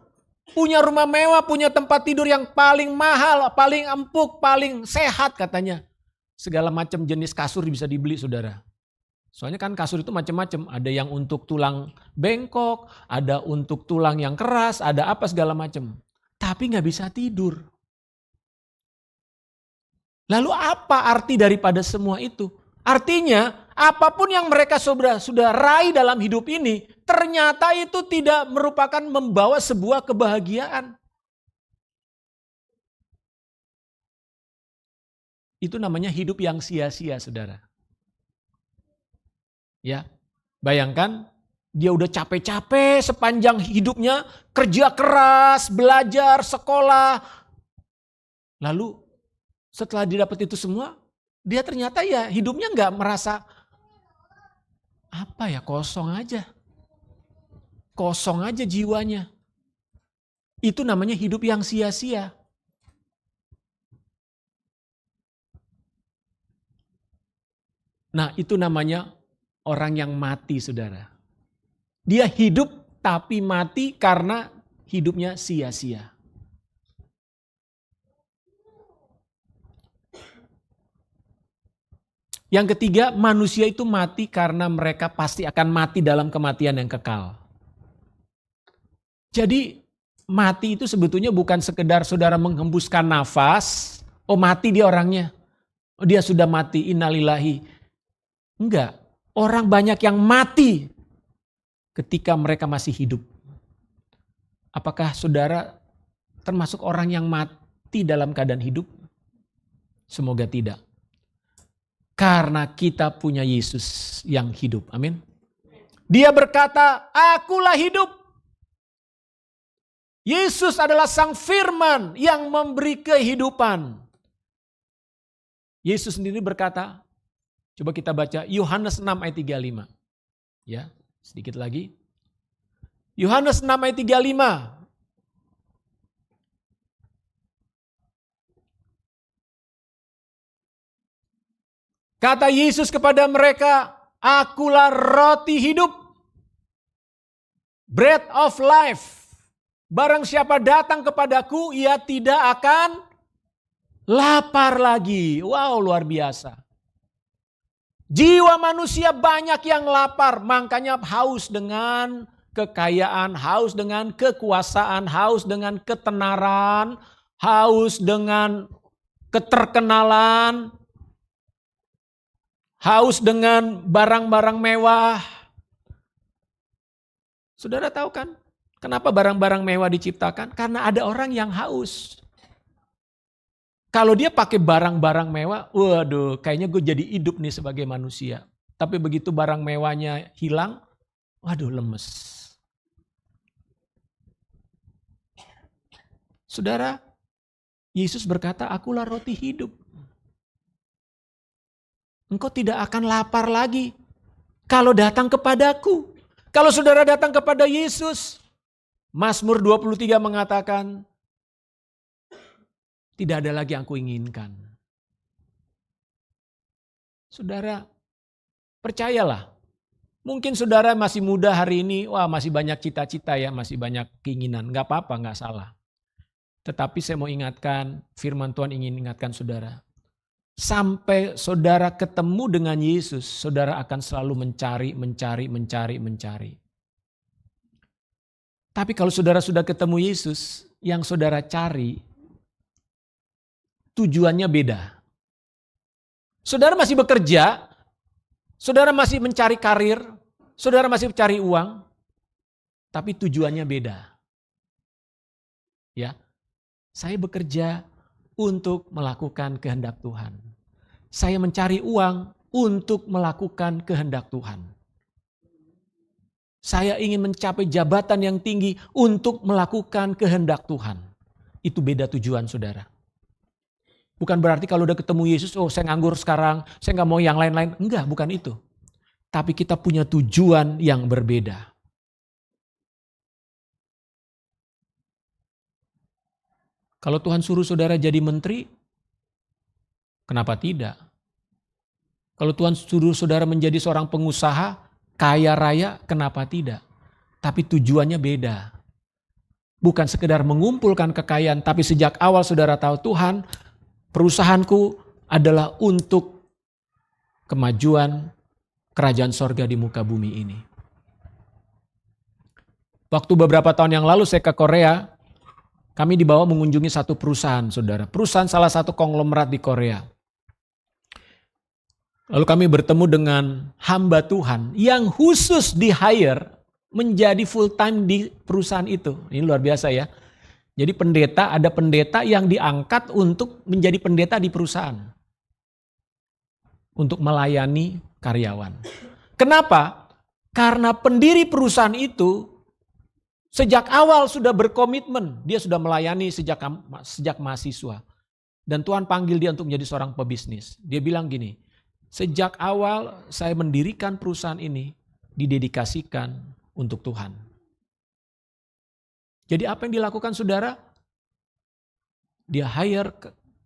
Punya rumah mewah, punya tempat tidur yang paling mahal, paling empuk, paling sehat katanya. Segala macam jenis kasur bisa dibeli saudara. Soalnya kan kasur itu macam-macam. Ada yang untuk tulang bengkok, ada untuk tulang yang keras, ada apa segala macam. Tapi gak bisa tidur. Lalu apa arti daripada semua itu? Artinya apapun yang mereka sudah raih dalam hidup ini, ternyata itu tidak merupakan membawa sebuah kebahagiaan. Itu namanya hidup yang sia-sia, saudara. Ya, bayangkan dia udah capek-capek sepanjang hidupnya, kerja keras, belajar, sekolah. Lalu setelah didapat itu semua, dia ternyata ya hidupnya nggak merasa apa ya, kosong aja. Kosong aja jiwanya. Itu namanya hidup yang sia-sia. Nah, itu namanya orang yang mati, saudara. Dia hidup tapi mati karena hidupnya sia-sia. Yang ketiga, manusia itu mati karena mereka pasti akan mati dalam kematian yang kekal. Jadi mati itu sebetulnya bukan sekedar saudara menghembuskan nafas, oh mati dia orangnya, oh dia sudah mati, innalillahi. Enggak, orang banyak yang mati ketika mereka masih hidup. Apakah saudara termasuk orang yang mati dalam keadaan hidup? Semoga tidak. Karena kita punya Yesus yang hidup. Amin. Dia berkata, akulah hidup. Yesus adalah sang firman yang memberi kehidupan. Yesus sendiri berkata, coba kita baca Yohanes 6 ayat 35. Ya, sedikit lagi. Yohanes 6 ayat 35. Kata Yesus kepada mereka, akulah roti hidup. Bread of life. Barang siapa datang kepadaku, ia tidak akan lapar lagi. Wow, luar biasa. Jiwa manusia banyak yang lapar, makanya haus dengan kekayaan, haus dengan kekuasaan, haus dengan ketenaran, haus dengan keterkenalan, haus dengan barang-barang mewah. Saudara tahu kan kenapa barang-barang mewah diciptakan? Karena ada orang yang haus. Kalau dia pakai barang-barang mewah, waduh kayaknya gue jadi hidup nih sebagai manusia. Tapi begitu barang mewahnya hilang, waduh lemes. Saudara, Yesus berkata, akulah roti hidup. Engkau tidak akan lapar lagi kalau datang kepadaku. Kalau saudara datang kepada Yesus, Mazmur 23 mengatakan, tidak ada lagi yang aku inginkan. Saudara, percayalah. Mungkin saudara masih muda hari ini, wah masih banyak cita-cita ya, masih banyak keinginan. Gak apa-apa, gak salah. Tetapi saya mau ingatkan, firman Tuhan ingin ingatkan saudara. Sampai saudara ketemu dengan Yesus, saudara akan selalu mencari. Tapi kalau saudara sudah ketemu Yesus, yang saudara cari, tujuannya beda. Saudara masih bekerja, saudara masih mencari karir, saudara masih mencari uang. tapi tujuannya beda. Ya, saya bekerja untuk melakukan kehendak Tuhan. Saya mencari uang untuk melakukan kehendak Tuhan. Saya ingin mencapai jabatan yang tinggi untuk melakukan kehendak Tuhan. Itu beda tujuan, saudara. Bukan berarti kalau udah ketemu Yesus, oh saya nganggur sekarang, saya nggak mau yang lain-lain. Enggak, bukan itu. Tapi kita punya tujuan yang berbeda. Kalau Tuhan suruh saudara jadi menteri, kenapa tidak? Kalau Tuhan suruh saudara menjadi seorang pengusaha, kaya raya, kenapa tidak? Tapi tujuannya beda. Bukan sekedar mengumpulkan kekayaan, tapi sejak awal saudara tahu Tuhan, perusahaanku adalah untuk kemajuan kerajaan sorga di muka bumi ini. Waktu beberapa tahun yang lalu saya ke Korea, kami dibawa mengunjungi satu perusahaan, saudara. Perusahaan salah satu konglomerat di Korea. Lalu kami bertemu dengan hamba Tuhan yang khusus di-hire menjadi full time di perusahaan itu. Ini luar biasa ya. Jadi ada pendeta yang diangkat untuk menjadi pendeta di perusahaan. Untuk melayani karyawan. Kenapa? Karena pendiri perusahaan itu sejak awal sudah berkomitmen, dia sudah melayani sejak mahasiswa. Dan Tuhan panggil dia untuk menjadi seorang pebisnis. Dia bilang gini, sejak awal saya mendirikan perusahaan ini didedikasikan untuk Tuhan. Jadi apa yang dilakukan saudara? Dia hire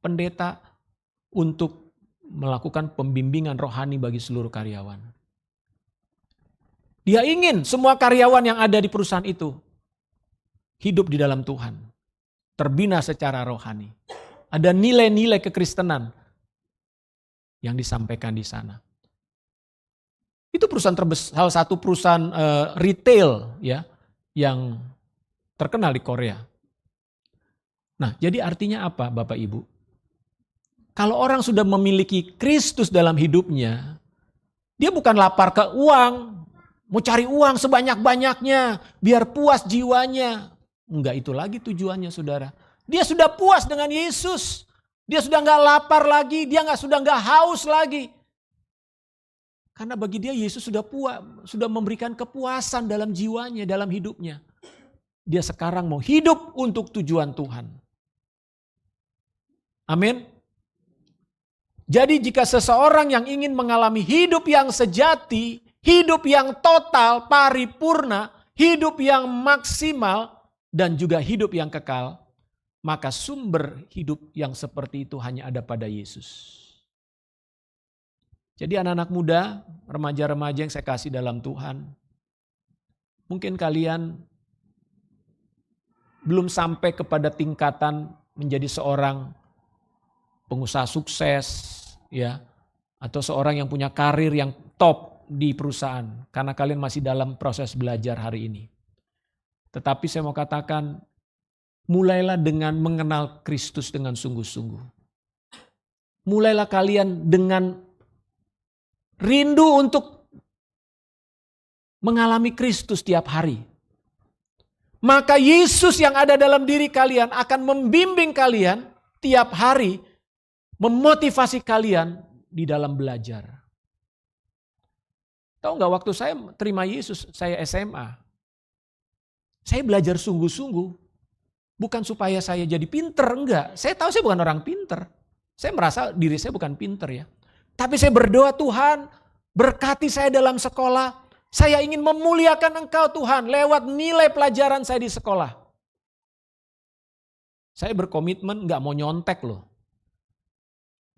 pendeta untuk melakukan pembimbingan rohani bagi seluruh karyawan. Dia ingin semua karyawan yang ada di perusahaan itu hidup di dalam Tuhan. Terbina secara rohani. Ada nilai-nilai kekristenan yang disampaikan di sana. Itu perusahaan salah satu perusahaan retail ya yang terkenal di Korea. Nah, jadi artinya apa Bapak Ibu? Kalau orang sudah memiliki Kristus dalam hidupnya, dia bukan lapar ke uang, mau cari uang sebanyak-banyaknya, biar puas jiwanya. Enggak itu lagi tujuannya saudara. Dia sudah puas dengan Yesus. Dia sudah enggak lapar lagi, dia sudah enggak haus lagi. Karena bagi dia Yesus sudah memberikan kepuasan dalam jiwanya, dalam hidupnya. Dia sekarang mau hidup untuk tujuan Tuhan. Amin. Jadi jika seseorang yang ingin mengalami hidup yang sejati, hidup yang total, paripurna, hidup yang maksimal, dan juga hidup yang kekal, maka sumber hidup yang seperti itu hanya ada pada Yesus. Jadi anak-anak muda, remaja-remaja yang saya kasih dalam Tuhan, mungkin kalian belum sampai kepada tingkatan menjadi seorang pengusaha sukses, ya, atau seorang yang punya karir yang top di perusahaan, karena kalian masih dalam proses belajar hari ini. Tetapi saya mau katakan, mulailah dengan mengenal Kristus dengan sungguh-sungguh. Mulailah kalian dengan rindu untuk mengalami Kristus tiap hari. Maka Yesus yang ada dalam diri kalian akan membimbing kalian tiap hari, memotivasi kalian di dalam belajar. Tahu nggak waktu saya terima Yesus, saya SMA. Saya belajar sungguh-sungguh. Bukan supaya saya jadi pinter, enggak. Saya tahu saya bukan orang pinter. Saya merasa diri saya bukan pinter ya. Tapi saya berdoa, Tuhan berkati saya dalam sekolah. Saya ingin memuliakan Engkau Tuhan lewat nilai pelajaran saya di sekolah. Saya berkomitmen enggak mau nyontek loh.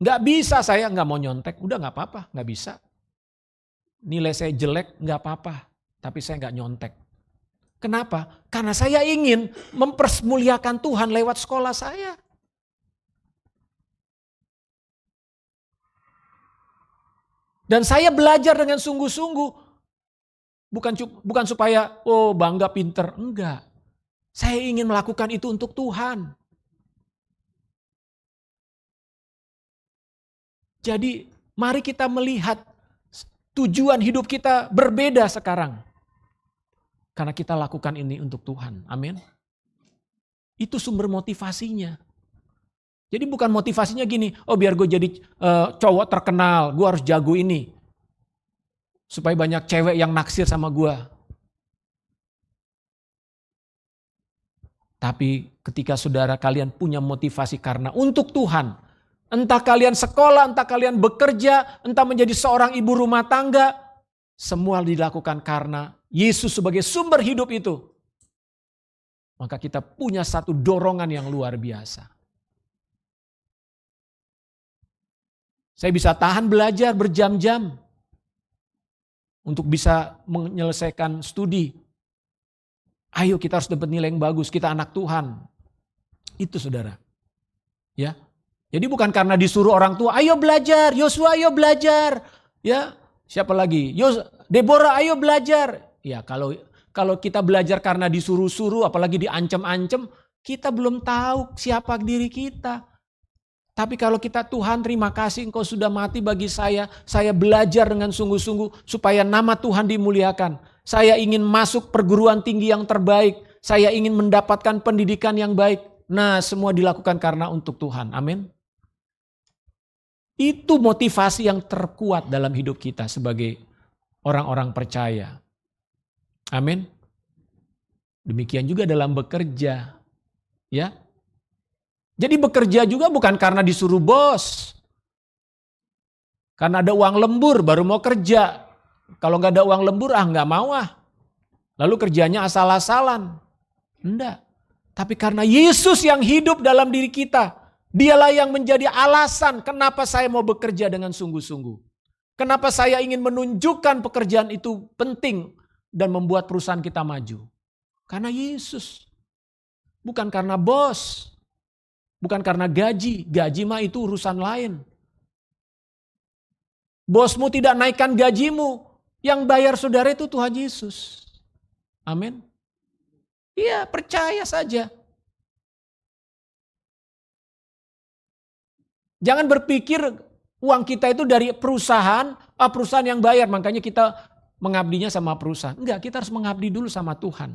Enggak bisa saya enggak mau nyontek. Udah enggak apa-apa, enggak bisa. Nilai saya jelek enggak apa-apa. Tapi saya enggak nyontek. Kenapa? Karena saya ingin mempermuliakan Tuhan lewat sekolah saya. Dan saya belajar dengan sungguh-sungguh. Bukan supaya bangga pinter. Enggak. Saya ingin melakukan itu untuk Tuhan. Jadi mari kita melihat tujuan hidup kita berbeda sekarang. Karena kita lakukan ini untuk Tuhan. Amin. Itu sumber motivasinya. Jadi bukan motivasinya gini, oh biar gue jadi cowok terkenal, gue harus jago ini. Supaya banyak cewek yang naksir sama gue. Tapi ketika saudara kalian punya motivasi karena untuk Tuhan, entah kalian sekolah, entah kalian bekerja, entah menjadi seorang ibu rumah tangga, semua dilakukan karena Yesus sebagai sumber hidup itu. Maka kita punya satu dorongan yang luar biasa. Saya bisa tahan belajar berjam-jam untuk bisa menyelesaikan studi. Ayo kita harus dapat nilai yang bagus, kita anak Tuhan. Itu saudara. Ya. Jadi bukan karena disuruh orang tua, ayo belajar, Yosua ayo belajar. Ya, siapa lagi? Deborah ayo belajar. Ya, kalau kita belajar karena disuruh-suruh, apalagi diancam-ancam, kita belum tahu siapa diri kita. Tapi kalau kita, Tuhan terima kasih Engkau sudah mati bagi saya belajar dengan sungguh-sungguh supaya nama Tuhan dimuliakan. Saya ingin masuk perguruan tinggi yang terbaik, saya ingin mendapatkan pendidikan yang baik. Nah, semua dilakukan karena untuk Tuhan, amin. Itu motivasi yang terkuat dalam hidup kita sebagai orang-orang percaya. Amin. Demikian juga dalam bekerja. Ya. Jadi bekerja juga bukan karena disuruh bos. Karena ada uang lembur baru mau kerja. Kalau nggak ada uang lembur nggak mau ah. Lalu kerjanya asal-asalan. Enggak. Tapi karena Yesus yang hidup dalam diri kita. Dialah yang menjadi alasan kenapa saya mau bekerja dengan sungguh-sungguh. Kenapa saya ingin menunjukkan pekerjaan itu penting dan membuat perusahaan kita maju. Karena Yesus. Bukan karena bos. Bukan karena gaji. Gaji mah itu urusan lain. Bosmu tidak naikkan gajimu. Yang bayar saudara itu Tuhan Yesus. Amin. Iya, percaya saja. Jangan berpikir uang kita itu dari perusahaan, perusahaan yang bayar. Makanya kita mengabdinya sama perusahaan. Enggak, kita harus mengabdi dulu sama Tuhan.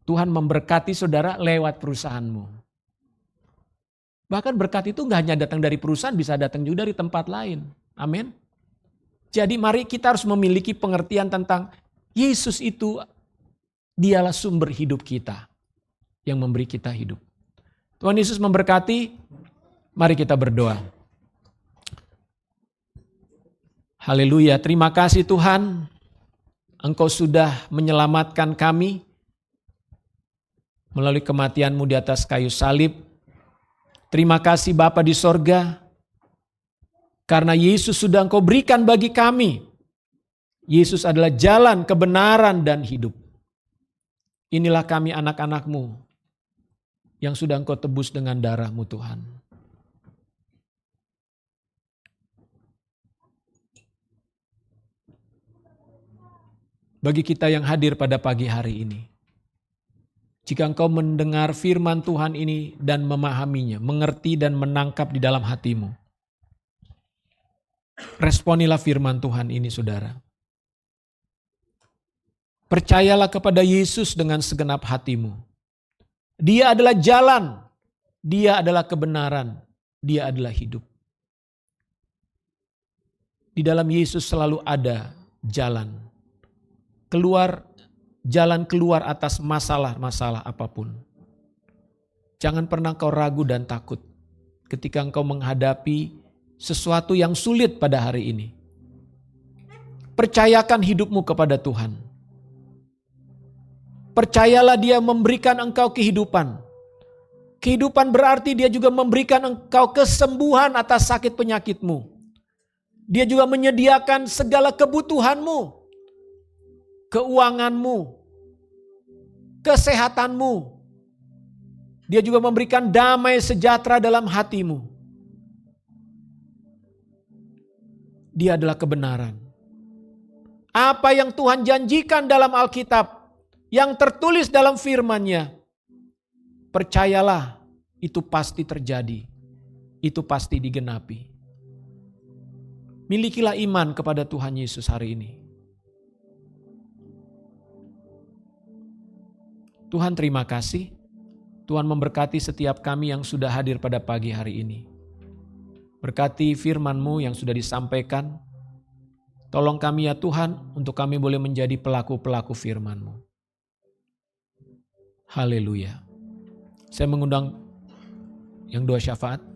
Tuhan memberkati saudara lewat perusahaanmu. Bahkan berkat itu enggak hanya datang dari perusahaan, bisa datang juga dari tempat lain. Amin. Jadi mari kita harus memiliki pengertian tentang Yesus itu dialah sumber hidup kita. Yang memberi kita hidup. Tuhan Yesus memberkati, mari kita berdoa. Haleluya, terima kasih Tuhan. Engkau sudah menyelamatkan kami melalui kematian-Mu di atas kayu salib. Terima kasih Bapa di sorga, karena Yesus sudah Engkau berikan bagi kami. Yesus adalah jalan, kebenaran, dan hidup. Inilah kami anak-anak-Mu yang sudah Engkau tebus dengan darah-Mu Tuhan. Bagi kita yang hadir pada pagi hari ini, jika engkau mendengar firman Tuhan ini dan memahaminya, mengerti dan menangkap di dalam hatimu, responilah firman Tuhan ini saudara. Percayalah kepada Yesus dengan segenap hatimu. Dia adalah jalan, Dia adalah kebenaran, Dia adalah hidup. Di dalam Yesus selalu ada jalan. Jalan keluar atas masalah-masalah apapun. Jangan pernah kau ragu dan takut ketika engkau menghadapi sesuatu yang sulit pada hari ini. Percayakan hidupmu kepada Tuhan. Percayalah Dia memberikan engkau kehidupan. Kehidupan berarti Dia juga memberikan engkau kesembuhan atas sakit penyakitmu. Dia juga menyediakan segala kebutuhanmu. Keuanganmu, kesehatanmu. Dia juga memberikan damai sejahtera dalam hatimu. Dia adalah kebenaran. Apa yang Tuhan janjikan dalam Alkitab, yang tertulis dalam firman-Nya, percayalah itu pasti terjadi. Itu pasti digenapi. Milikilah iman kepada Tuhan Yesus hari ini. Tuhan terima kasih. Tuhan memberkati setiap kami yang sudah hadir pada pagi hari ini. Berkati firman-Mu yang sudah disampaikan. Tolong kami ya Tuhan untuk kami boleh menjadi pelaku-pelaku firman-Mu. Haleluya. Saya mengundang yang doa syafaat.